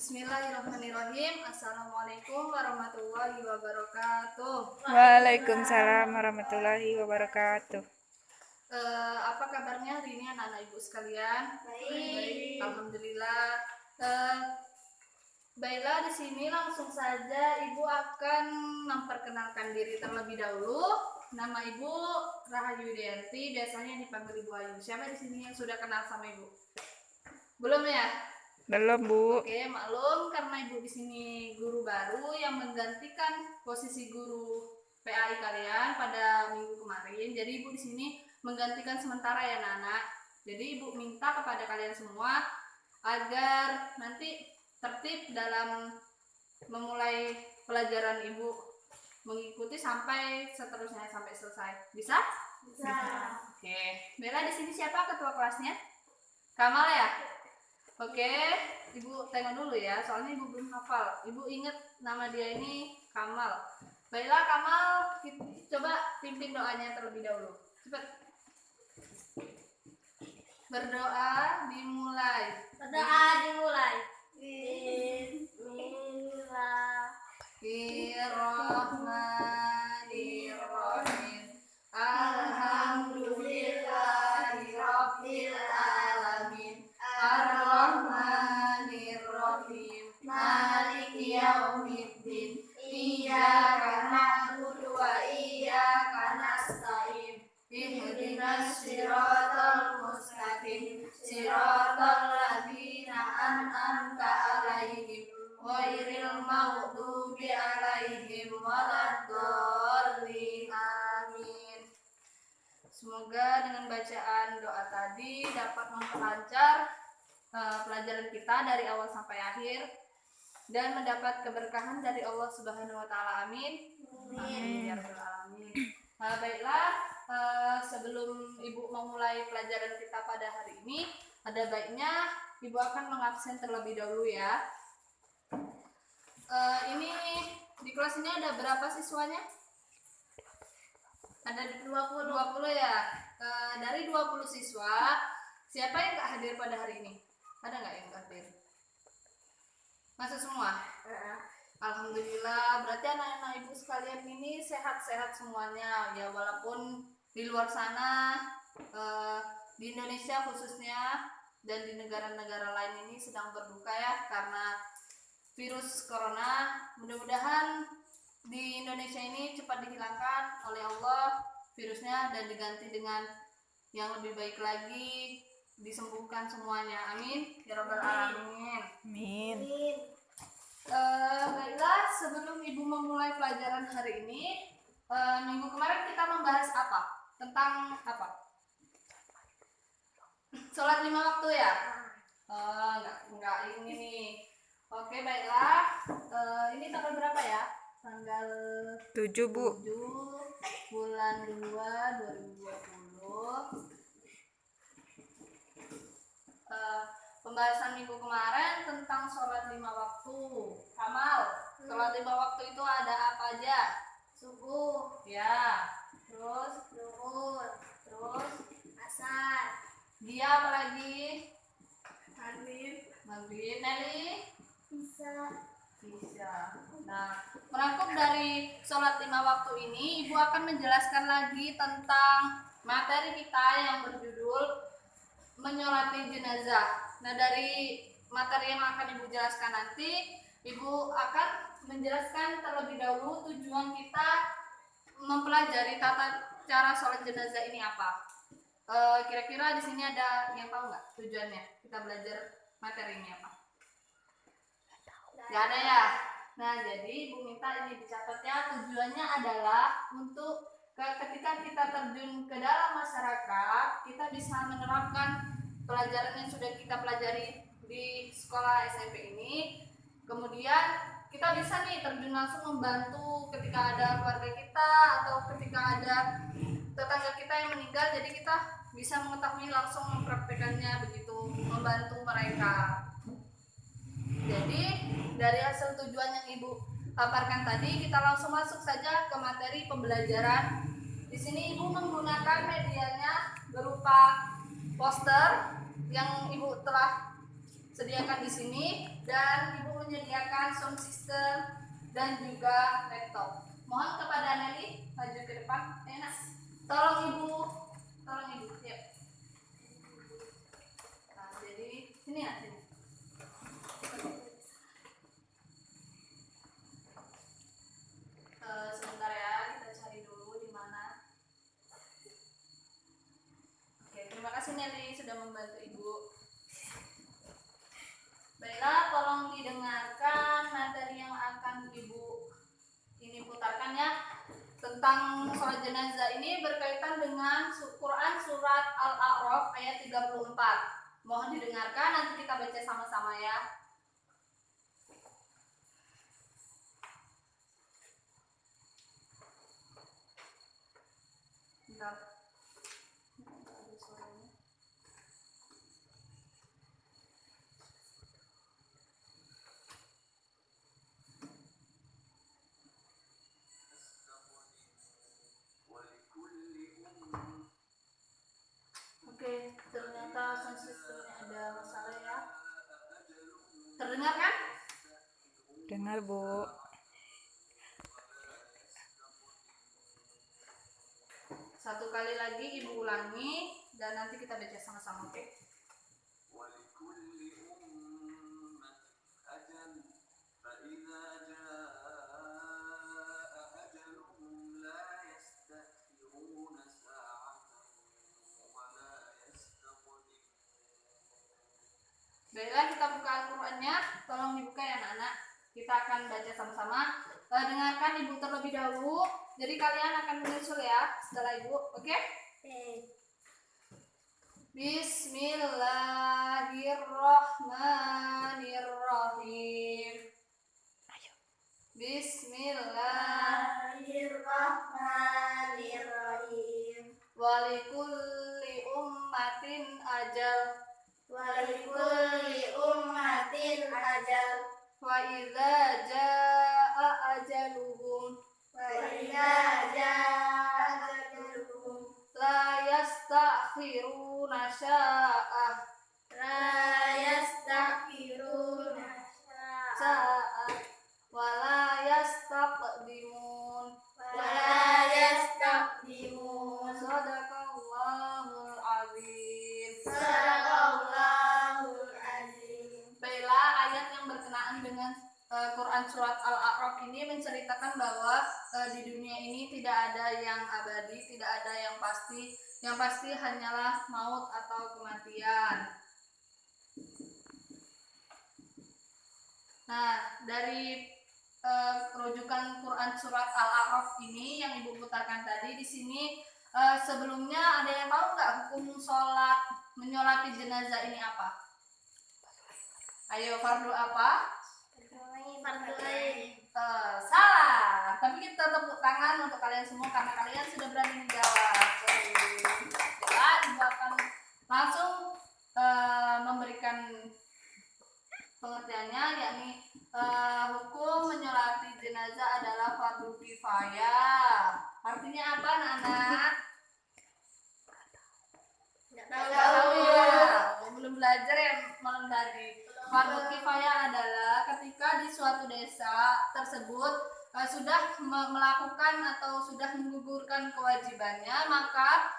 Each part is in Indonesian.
Bismillahirrahmanirrahim. Assalamualaikum warahmatullahi wabarakatuh. Waalaikumsalam warahmatullahi wabarakatuh. Apa kabarnya hari ini anak-anak ibu sekalian? Baik. Alhamdulillah. Baiklah, di sini langsung saja ibu akan memperkenalkan diri terlebih dahulu. Nama ibu Rahayu Widianti, biasanya dipanggil Ibu Ayu. Siapa di sini yang sudah kenal sama ibu? Belum ya? Belum, Bu. Oke, maklum karena ibu di sini guru baru yang menggantikan posisi guru PAI kalian pada minggu kemarin. Jadi ibu di sini menggantikan sementara ya anak-anak. Jadi ibu minta kepada kalian semua agar nanti tertib dalam memulai pelajaran ibu, mengikuti sampai seterusnya sampai selesai. Bisa? Bisa. Oke. Bella di sini siapa ketua kelasnya? Kamal ya? Oke, ibu tengok dulu ya, soalnya ibu belum hafal. Ibu ingat nama dia ini Kamal. Baiklah Kamal, coba pimpin doanya terlebih dahulu. Cepat. Berdoa dimulai. Bismillahirrahmanirrahim. Alhamdulillahirabbil alamin. Ar-Rahmanir-Rahim. Maliki yaumiddin. Iyyaka na'budu wa iyyaka nasta'in. Ihdinas siratal mustaqim. Siratal ladzina an'amta 'alaihim ghairil maghdubi 'alaihim waladdallin. Amin. Semoga dengan bacaan doa tadi dapat memperlancar pelajaran kita dari awal sampai akhir dan mendapat keberkahan dari Allah Subhanahu wa taala. Amin. Amin ya rabbal alamin. Baiklah, sebelum Ibu memulai pelajaran kita pada hari ini, ada baiknya Ibu akan mengabsen terlebih dahulu ya. Ini di kelas ini ada berapa siswanya? Ada 20 ya. Dari 20 siswa, siapa yang nggak hadir pada hari ini? Ada nggak yang nggak hadir? Masuk semua? Alhamdulillah, berarti anak-anak ibu sekalian ini sehat-sehat semuanya ya, walaupun di luar sana di Indonesia khususnya dan di negara-negara lain ini sedang berduka ya karena virus corona. Mudah-mudahan di Indonesia ini cepat dihilangkan oleh Allah virusnya dan diganti dengan yang lebih baik lagi, disembuhkan semuanya. Amin ya rabbal alamin. Amin. Baiklah, sebelum ibu memulai pelajaran hari ini, minggu kemarin kita membahas apa? Tentang apa? Sholat 5 waktu ya? Enggak ini nih. Oke, baiklah. Ini tanggal berapa ya? Tanggal 7, Bu. 7 bulan 2 2020. Pembahasan minggu kemarin tentang sholat 5 waktu. Kamal, sholat 5 waktu itu ada apa aja? Subuh, ya. Terus zuhur, terus asar. Dia apa lagi? Maghrib. Nelly? Bisa. Nah, merangkum dari sholat 5 waktu ini, Ibu akan menjelaskan lagi tentang materi kita yang berjudul menyolati jenazah. Nah, dari materi yang akan Ibu jelaskan nanti, Ibu akan menjelaskan terlebih dahulu tujuan kita mempelajari tata cara sholat jenazah ini apa. Kira-kira di sini ada yang tahu nggak tujuannya kita belajar materi ini apa? Nggak ada ya. Nah, jadi Ibu minta ini dicatat ya. Tujuannya adalah untuk ketika kita terjun ke dalam masyarakat, kita bisa menerapkan pelajaran yang sudah kita pelajari di sekolah SMP ini. Kemudian kita bisa nih terjun langsung membantu ketika ada keluarga kita atau ketika ada tetangga kita yang meninggal. Jadi kita bisa mengetahui langsung mempraktekannya begitu, membantu mereka. Jadi dari hasil tujuan yang Ibu paparkan tadi, kita langsung masuk saja ke materi pembelajaran. Di sini Ibu menggunakan medianya berupa poster yang Ibu telah sediakan di sini, dan ibu menyediakan sound system dan juga laptop. Mohon kepada Nelly maju ke depan. Enak. Tolong ibu, yuk. Nah, jadi sini ya, sini. Sebentar ya, kita cari dulu di mana. Oke, terima kasih Nelly sudah membantu ibu. Baiklah, tolong didengarkan materi yang akan ibu ini putarkan ya. Tentang sholat jenazah ini berkaitan dengan Quran surat Al-A'raf ayat 34. Mohon didengarkan, nanti kita baca sama-sama ya. Bentar. Ada suaranya. Oke, ternyata sound systemnya ada masalah ya. Terdengar kan? Dengar, Bu. Satu kali lagi ibu ulangi dan nanti kita baca sama-sama, oke? Baiklah, kita buka Al-Qur'annya. Tolong dibuka ya anak-anak. Kita akan baca sama-sama. Dengarkan ibu terlebih dahulu. Jadi kalian akan menyusul ya setelah ibu, oke? Bismillahirrahmanirrahim. Bismillahirrahmanirrahim. Walikulli ummatin ajal. Walikulli ummatin ajal. Wa idza jaa ajaluhum Wa idza jaa ajaluhum la yastakhiruna sa'ah. la yastakhiruna Sa'ah wa la yastaqdimun. wa la yastaqdimun. Shadaqallahul azim. Sadaqallahul azim. Baiklah, ayat yang berkenaan dengan Quran surat Al-A'raf ini menceritakan bahwa di dunia ini tidak ada yang abadi, tidak ada yang pasti. Yang pasti hanyalah maut atau kematian. Nah, dari rujukan Quran surat Al-A'raf ini yang ibu putarkan tadi di sini, sebelumnya ada yang tahu nggak hukum sholat menyolati jenazah ini apa? Ayo, fardu apa? Fardu ain. Salah. Tapi kita tepuk tangan untuk kalian semua karena kalian sudah berani menjawab. Ya, ibu akan langsung memberikan pengertiannya, yakni hukum menyolati jenazah adalah fardu kifayah. Artinya apa, anak-anak? Nggak Tahu ya? Belum belajar ya malam tadi. Fardu kifayah adalah ketika di suatu desa tersebut sudah melakukan atau sudah menggugurkan kewajibannya, maka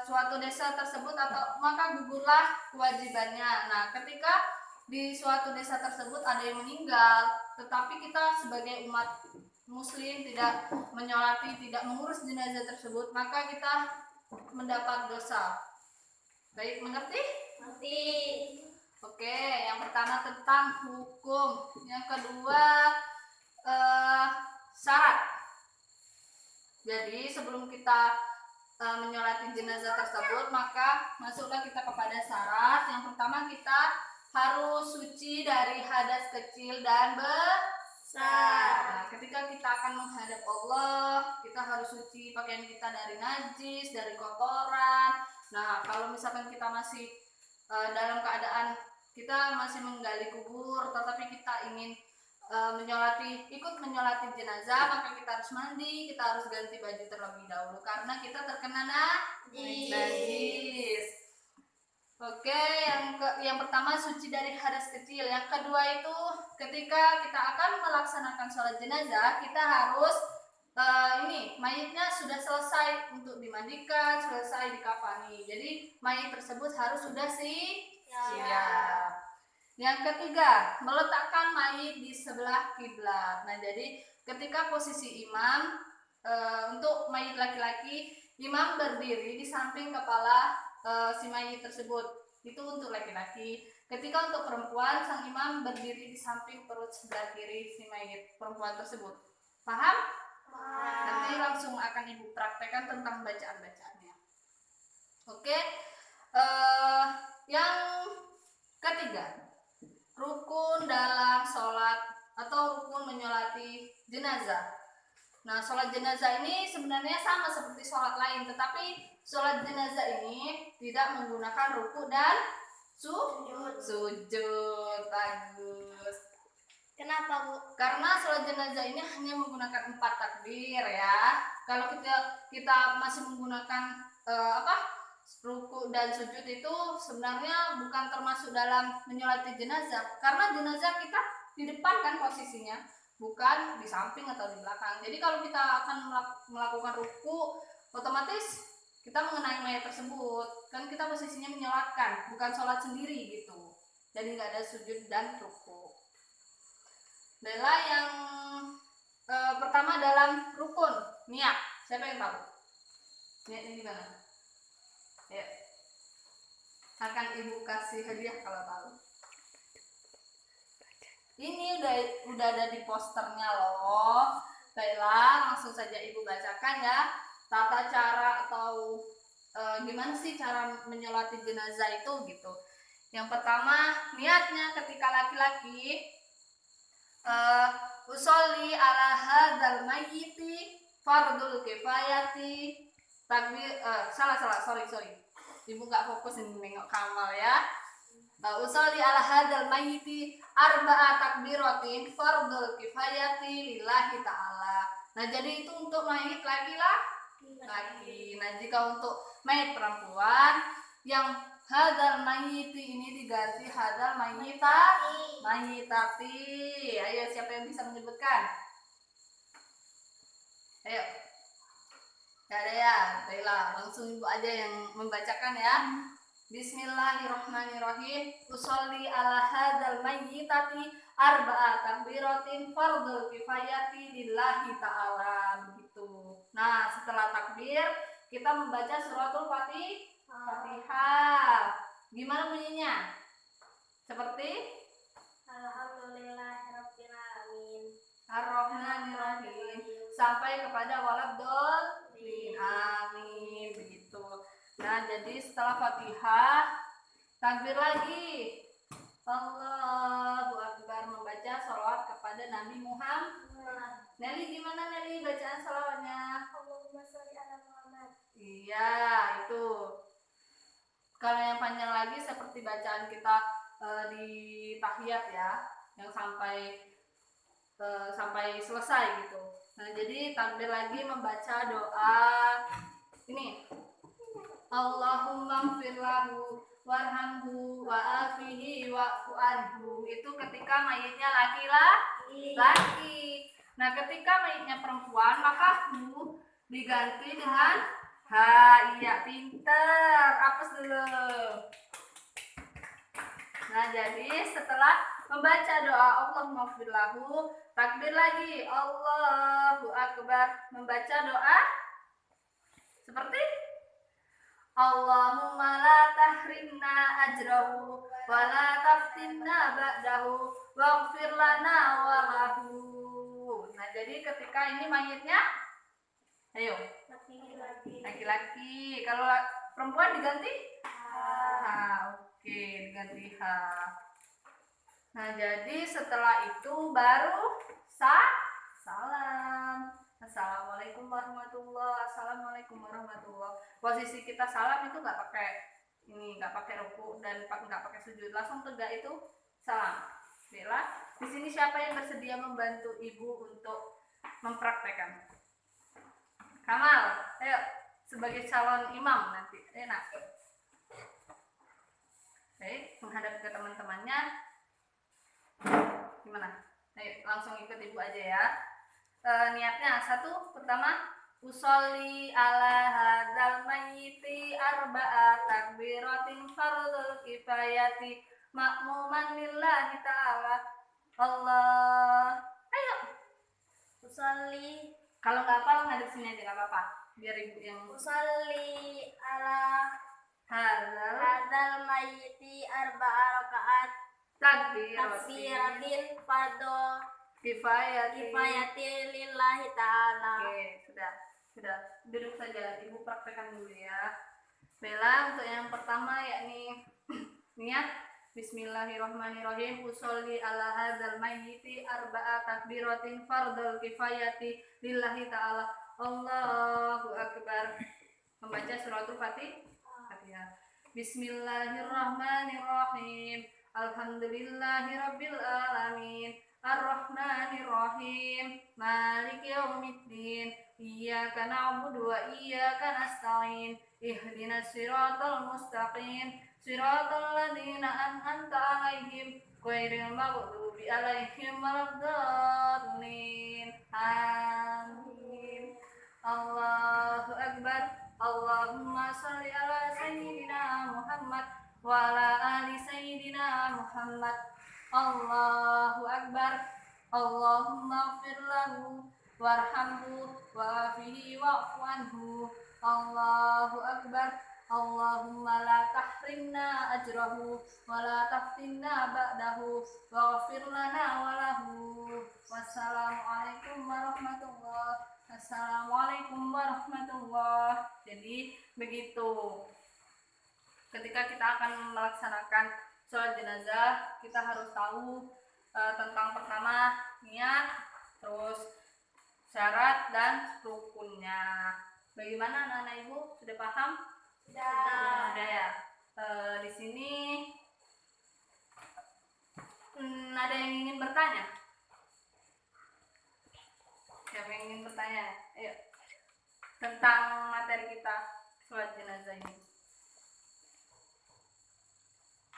suatu desa tersebut atau maka gugurlah kewajibannya. Nah, ketika di suatu desa tersebut ada yang meninggal, tetapi kita sebagai umat muslim tidak menyolati, tidak mengurus jenazah tersebut, maka kita mendapat dosa. Baik, mengerti? Nanti Oke, yang pertama tentang hukum, yang kedua syarat. Jadi sebelum kita menyolati jenazah tersebut, maka masuklah kita kepada syarat. Yang pertama, kita harus suci dari hadas kecil dan besar. Nah, ketika kita akan menghadap Allah, kita harus suci pakaian kita dari najis, dari kotoran. Nah, kalau misalkan kita masih dalam keadaan kita masih menggali kubur, tetapi kita ingin ikut menyolati jenazah, maka kita harus mandi, kita harus ganti baju terlebih dahulu karena kita terkena najis. Oke, yang pertama suci dari hadas kecil. Yang kedua itu ketika kita akan melaksanakan sholat jenazah, kita harus mayitnya sudah selesai untuk dimandikan, selesai dikafani. Jadi mayit tersebut harus sudah siap. Yang ketiga, meletakkan mayit di sebelah kiblat. Nah, jadi ketika posisi imam untuk mayit laki-laki, imam berdiri di samping kepala si mayit tersebut. Itu untuk laki-laki. Ketika untuk perempuan, sang imam berdiri di samping perut sebelah kiri si mayit perempuan tersebut. Paham? Nanti langsung akan ibu praktekkan tentang bacaan-bacaannya. Oke. Yang ketiga, rukun dalam sholat atau rukun menyolati jenazah. Nah, sholat jenazah ini sebenarnya sama seperti sholat lain, tetapi sholat jenazah ini tidak menggunakan ruku dan sujud. Bagus. Kenapa, Bu? Karena sholat jenazah ini hanya menggunakan 4 takbir ya. Kalau kita masih menggunakan ruku dan sujud itu sebenarnya bukan termasuk dalam menyolati jenazah, karena jenazah kita di depan kan posisinya, bukan di samping atau di belakang. Jadi kalau kita akan melakukan ruku, otomatis kita mengenai mayat tersebut, kan kita posisinya menyolatkan, bukan sholat sendiri gitu. Jadi nggak ada sujud dan ruku. Bella yang pertama dalam rukun niat, siapa yang tahu? Niatnya gimana? Ya, akan ibu kasih hadiah kalau tahu. Ini udah ada di posternya loh. Baiklah, langsung saja ibu bacakan ya. Tata cara atau gimana sih cara menyolati jenazah itu gitu. Yang pertama, niatnya ketika laki-laki usolli ala hadzal mayyiti fardul kifayati takbir sorry. Ibu nggak fokus ini nengok Kamal ya. Usolli ala hadzal mayyiti arba'a takbiratin fardul kifayati lillahi ta'ala. Nah, jadi itu untuk mayit laki-laki. Nah, jika untuk mayit perempuan, yang hadzal mayyiti ini diganti hadzal mayyitati. Ayo, siapa yang bisa menyebutkan? Ayo. Gak ada ya? Baiklah, langsung ibu aja yang membacakan ya. Bismillahirrahmanirrahim. Usolli ala hadzal mayyitati arba'a takbiratin fardul kifayati lillahi ta'ala. Begitu. Nah, setelah takbir kita membaca suratul Fatihah. Gimana bunyinya? Seperti Alhamdulillahirabbil alamin. Ar-Rahmanir-Rahim sampai kepada waladdallin. Amin. Begitu. Nah, jadi setelah Fatihah takbir lagi. Allahu Akbar, membaca sholawat kepada Nabi Muhammad. Nelly, gimana Nelly bacaan sholawatnya? Allahumma sholli ala Muhammad. Iya, itu. Kalau yang panjang lagi seperti bacaan kita di tahiyat ya, yang sampai selesai gitu. Nah, jadi takbir lagi membaca doa ini. Allahumma firlahu warhamhu wa'afihi wa'fu anhu. Itu ketika mayitnya laki. Nah, ketika mayitnya perempuan, maka hu diganti dengan ha. Iya, pinter. Apes dulu. Nah, jadi setelah membaca doa Allahumma firlahu, takbir lagi Allahu Akbar, membaca doa seperti Allahumma la tahrimna ajrahu wa la taftinna ba'dahu waghfir lana wa lahu. Nah, jadi ketika ini mayitnya ayo laki-laki. Kalau perempuan diganti oke, diganti ha. Nah, jadi setelah itu baru salam. Assalamualaikum warahmatullahi. Assalamualaikum warahmatullahi. Posisi kita salam itu nggak pakai ruku dan nggak pakai sujud, langsung tegak itu salam. Bella, di sini siapa yang bersedia membantu ibu untuk mempraktekkan? Kamal, ayo sebagai calon imam nanti. Nak. teman-temannya gimana? Ayo langsung ikut ibu aja ya. Niatnya satu, pertama usolli ala hadzal mayyiti arba'a takbiratin fardhu kifayati makmuman lillahi ta'ala. Allah. Ayo. Usolli Kalau nggak hafal ngadep sini aja nggak apa-apa. Biar ibu yang Usolli ala hadzal hadzal mayyiti arba'a rakaat takbiratin takbiratin fardhu kifayati. kifayati lillahi ta'ala. Oke, sudah duduk saja, ibu praktekkan dulu ya. Bella, untuk yang pertama yakni niat Bismillahirrahmanirrahim. Usolli ala hadzal mayyiti arba'a takbiratin fardhu kifayati lillahi ta'ala. Allahu akbar. Membaca suratul Fatihah. Bismillahirrahmanirrahim. Alhamdulillahirabbil alamin. Ar-Rahmanir-Rahim. Maliki yaumiddin. Iyyaka na'budu wa iyyaka nasta'in. Ihdinas siratal mustaqim. Siratal ladzina an'amta 'alaihim ghairil maghdubi 'alaihim waladdallin. Amin. Allahu akbar. Allahumma shalli ala sayyidina Muhammad wa ala ali sayyidina Muhammad. Allahu akbar. Allahumma ighfir lahu warhamhu wa'afihi wa'fu anhu. Allahu akbar. Allahumma la tahrimna ajrahu wa la taftinna ba'dahu waghfir lana wa lahu. Wassalamualaikum warahmatullahi. Assalamualaikum warahmatullahi. Jadi begitu. Ketika kita akan melaksanakan sholat jenazah, kita harus tahu tentang pertama niat, terus syarat dan rukunnya. Bagaimana anak-anak ibu sudah paham? Sudah ya. Di sini ada yang ingin bertanya? Siapa yang ingin bertanya? Ayo. Tentang materi kita sholat jenazah ini.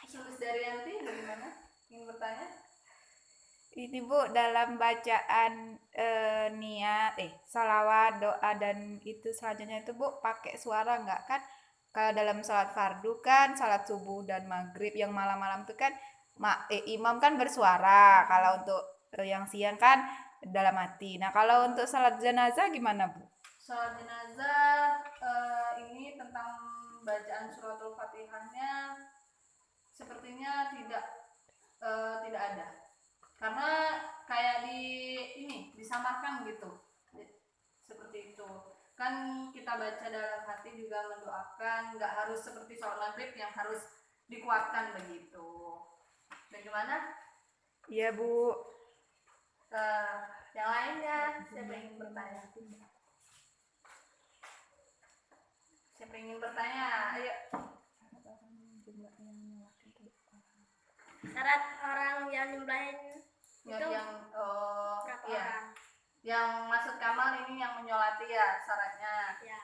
Sulis Daryanti bagaimana? Ingin bertanya? Ini Bu, dalam bacaan niat, salawat, doa dan itu selanjutnya itu Bu pakai suara nggak kan? Kalau dalam sholat fardu kan, sholat subuh dan maghrib yang malam-malam itu kan imam kan bersuara. Kalau untuk yang siang kan dalam hati. Nah kalau untuk sholat jenazah gimana Bu? Sholat jenazah ini tentang bacaan suratul Fatihahnya sepertinya tidak ada. Karena kayak disamarkan gitu, seperti itu kan. Kita baca dalam hati juga mendoakan, nggak harus seperti sholat maghrib yang harus dikuatkan begitu. Bagaimana? Iya Bu. Yang lainnya siapa yang ingin bertanya? Siapa yang ingin bertanya? Ayo. Syarat orang yang nyembelahin itu berapa iya. orang? Yang maksud Kamal ini yang menyolati ya syaratnya. Ya.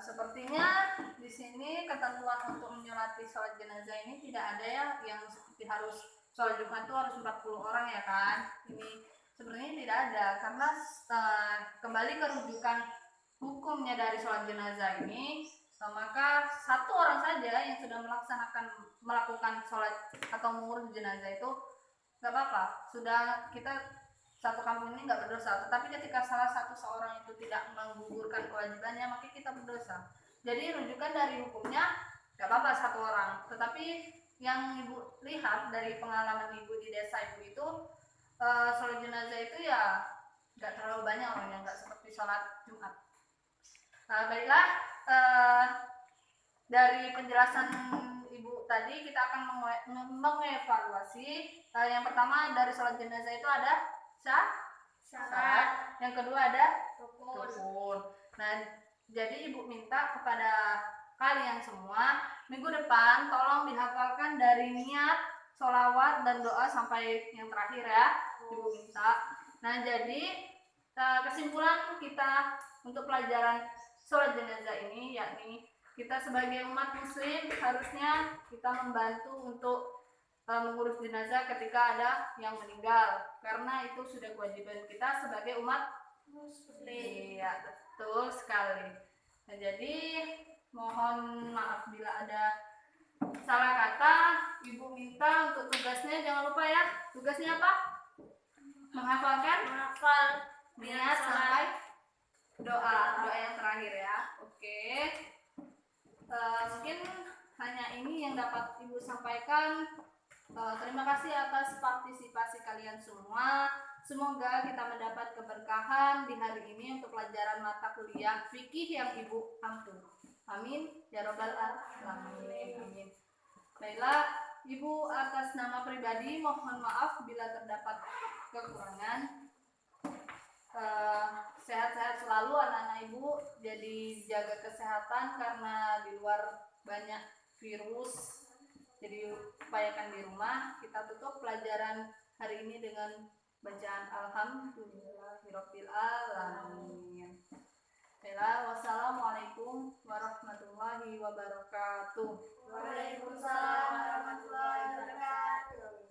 Sepertinya di sini ketentuan untuk menyolati sholat jenazah ini tidak ada ya yang seperti harus sholat Jumat itu harus 40 orang ya kan. Ini sebenarnya tidak ada karena kembali ke rujukan hukumnya dari sholat jenazah ini, maka satu orang saja yang sudah melakukan sholat atau mengurus jenazah itu nggak apa-apa, sudah kita satu kampung ini nggak berdosa. Tetapi ketika salah satu seorang itu tidak menggugurkan kewajibannya, maka kita berdosa. Jadi rujukan dari hukumnya nggak apa-apa satu orang. Tetapi yang ibu lihat dari pengalaman ibu di desa ibu itu, sholat jenazah itu ya nggak terlalu banyak orangnya, nggak seperti sholat Jumat. Baiklah, dari penjelasan ibu tadi kita akan mengevaluasi. Yang pertama dari sholat jenazah itu ada syarat, yang kedua ada rukun. Nah, jadi ibu minta kepada kalian semua minggu depan tolong dihafalkan dari niat, sholawat dan doa sampai yang terakhir ya, ibu minta. Nah, jadi kesimpulan kita untuk pelajaran sholat jenazah ini yakni kita sebagai umat muslim harusnya kita membantu untuk mengurus jenazah ketika ada yang meninggal, karena itu sudah kewajiban kita sebagai umat muslim. Iya, betul sekali. Nah, jadi mohon maaf bila ada salah kata. Ibu minta untuk tugasnya jangan lupa ya. Tugasnya apa? Menghafal niat sampai doa yang terakhir ya. Oke. Mungkin hanya ini yang dapat Ibu sampaikan. Terima kasih atas partisipasi kalian semua. Semoga kita mendapat keberkahan di hari ini untuk pelajaran mata kuliah fikih yang Ibu ampu. Amin ya robbal alamin. Amin. Baiklah, Ibu atas nama pribadi mohon maaf bila terdapat kekurangan. Sehat-sehat selalu anak-anak Ibu. Jadi jaga kesehatan karena di luar banyak virus. Jadi upayakan di rumah. Kita tutup pelajaran hari ini dengan bacaan Alhamdulillahirabbil alamin. Wassalamualaikum warahmatullahi wabarakatuh. Waalaikumsalam warahmatullahi